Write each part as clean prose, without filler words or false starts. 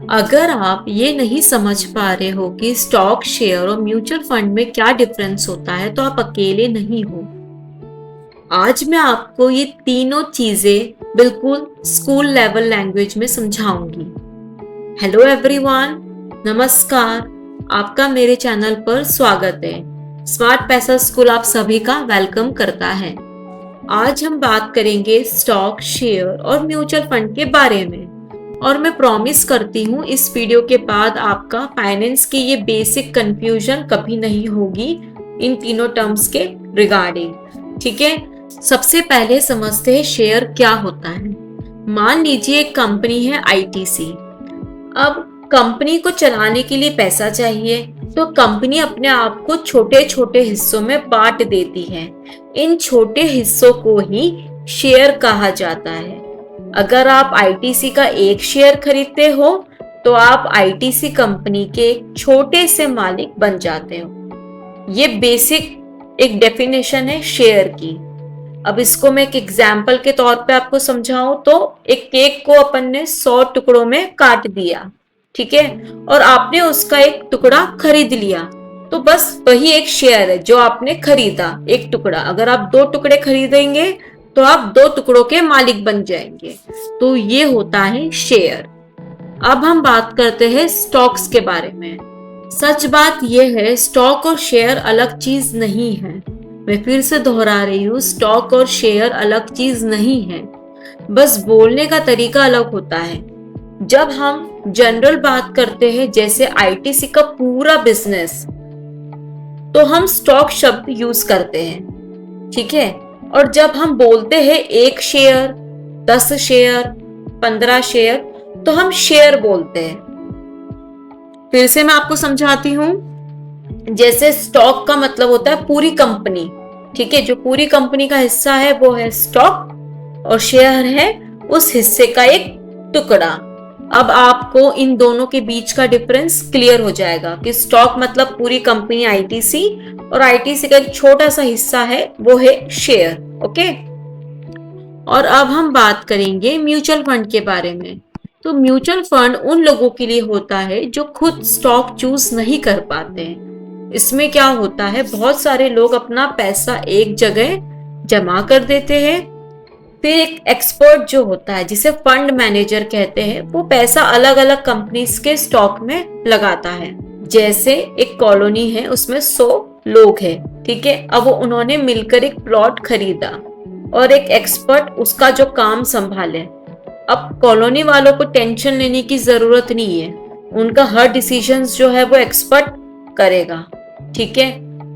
अगर आप ये नहीं समझ पा रहे हो कि स्टॉक, शेयर और म्यूचुअल फंड में क्या डिफरेंस होता है, तो आप अकेले नहीं हो। आज मैं आपको ये तीनों चीजें बिल्कुल स्कूल लेवल लैंग्वेज में समझाऊंगी। हेलो एवरीवन, नमस्कार। आपका मेरे चैनल पर स्वागत है। स्मार्ट पैसा स्कूल आप सभी का वेलकम करता है। आज हम बात करेंगे स्टॉक, शेयर और म्यूचुअल फंड के बारे में। और मैं प्रॉमिस करती हूँ इस वीडियो के बाद आपका फाइनेंस की ये बेसिक कंफ्यूजन कभी नहीं होगी इन तीनों टर्म्स के रिगार्डिंग। ठीक है, सबसे पहले समझते हैं शेयर क्या होता है। मान लीजिए एक कंपनी है आईटीसी। अब कंपनी को चलाने के लिए पैसा चाहिए, तो कंपनी अपने आप को छोटे छोटे हिस्सों में बांट देती है। इन छोटे हिस्सों को ही शेयर कहा जाता है। अगर आप आईटीसी का एक शेयर खरीदते हो तो आप आईटीसी कंपनी के एक छोटे से मालिक बन जाते हो। ये बेसिक एक डेफिनेशन है शेयर की। अब इसको मैं एक एग्जाम्पल के तौर पे आपको समझाऊं तो एक केक को अपन ने 100 टुकड़ों में काट दिया, ठीक है, और आपने उसका एक टुकड़ा खरीद लिया, तो बस वही एक शेयर है जो आपने खरीदा, एक टुकड़ा। अगर आप 2 टुकड़े खरीदेंगे तो आप 2 टुकड़ों के मालिक बन जाएंगे। तो ये होता है शेयर। अब हम बात करते हैं स्टॉक्स के बारे में। सच बात यह है, स्टॉक और शेयर अलग चीज नहीं है। मैं फिर से दोहरा रही हूँ, स्टॉक और शेयर अलग चीज नहीं है, बस बोलने का तरीका अलग होता है। जब हम जनरल बात करते हैं, जैसे आईटीसी का पूरा बिजनेस, तो हम स्टॉक शब्द यूज करते हैं, ठीक है। और जब हम बोलते हैं 1 शेयर, 10 शेयर, 15 शेयर, तो हम शेयर बोलते हैं। फिर से मैं आपको समझाती हूँ। जैसे स्टॉक का मतलब होता है पूरी कंपनी, ठीक है, जो पूरी कंपनी का हिस्सा है वो है स्टॉक, और शेयर है उस हिस्से का एक टुकड़ा। अब आपको इन दोनों के बीच का डिफरेंस क्लियर हो जाएगा कि स्टॉक मतलब पूरी कंपनी आईटीसी, और आईटीसी का एक छोटा सा हिस्सा है वो है शेयर। ओके, और अब हम बात करेंगे म्यूचुअल फंड के बारे में। तो म्यूचुअल फंड उन लोगों के लिए होता है जो खुद स्टॉक चूज नहीं कर पाते हैं। इसमें क्या होता है, बहुत सारे लोग अपना पैसा एक जगह जमा कर देते हैं, फिर एक एक्सपर्ट जो होता है जिसे फंड मैनेजर कहते हैं, वो पैसा अलग अलग कंपनीज के स्टॉक में लगाता है। जैसे एक कॉलोनी है, उसमें 100 लोग हैं, ठीक है। अब वो उन्होंने मिलकर एक प्लॉट खरीदा और एक एक्सपर्ट उसका जो काम संभाले। अब कॉलोनी वालों को टेंशन लेने की जरूरत नहीं है, उनका हर डिसीजन जो है वो एक्सपर्ट करेगा, ठीक है।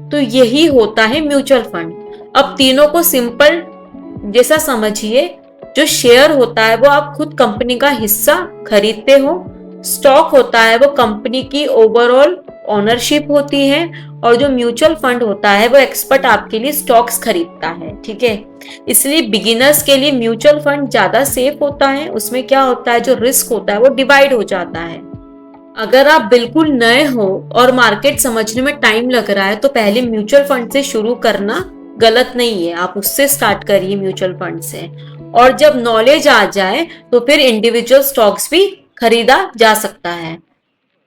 तो यही होता है म्यूचुअल फंड। अब तीनों को सिंपल जैसा समझिए। जो शेयर होता है वो आप खुद कंपनी का हिस्सा खरीदते हो, स्टॉक होता है वो कंपनी की ओवरऑल ओनरशिप होती है, और जो म्यूचुअल फंड होता है वो एक्सपर्ट आपके लिए स्टॉक्स खरीदता है, ठीक है। इसलिए बिगिनर्स के लिए म्यूचुअल फंड ज्यादा सेफ होता है। उसमें क्या होता है, जो रिस्क होता है वो डिवाइड हो जाता है। अगर आप बिल्कुल नए हो और मार्केट समझने में टाइम लग रहा है, तो पहले म्यूचुअल फंड से शुरू करना गलत नहीं है, आप उससे स्टार्ट करिए म्यूचुअल फंड से। और जब नॉलेज आ जाए तो फिर इंडिविजुअल स्टॉक्स भी खरीदा जा सकता है।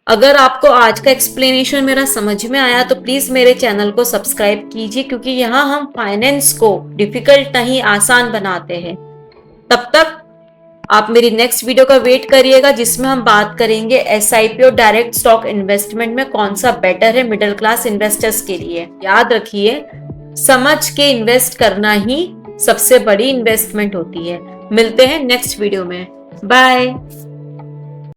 अगर आपको आज का एक्सप्लेनेशन मेरा समझ में आया तो प्लीज मेरे चैनल को सब्सक्राइब कीजिए, क्योंकि यहाँ हम फाइनेंस को डिफिकल्ट नहीं, आसान बनाते हैं। तब तक आप मेरी नेक्स्ट वीडियो का वेट करिएगा, जिसमें हम बात करेंगे एसआईपी और डायरेक्ट स्टॉक इन्वेस्टमेंट में कौन सा बेटर है मिडिल क्लास इन्वेस्टर्स के लिए। याद रखिए, समझ के इन्वेस्ट करना ही सबसे बड़ी इन्वेस्टमेंट होती है। मिलते हैं नेक्स्ट वीडियो में। बाय।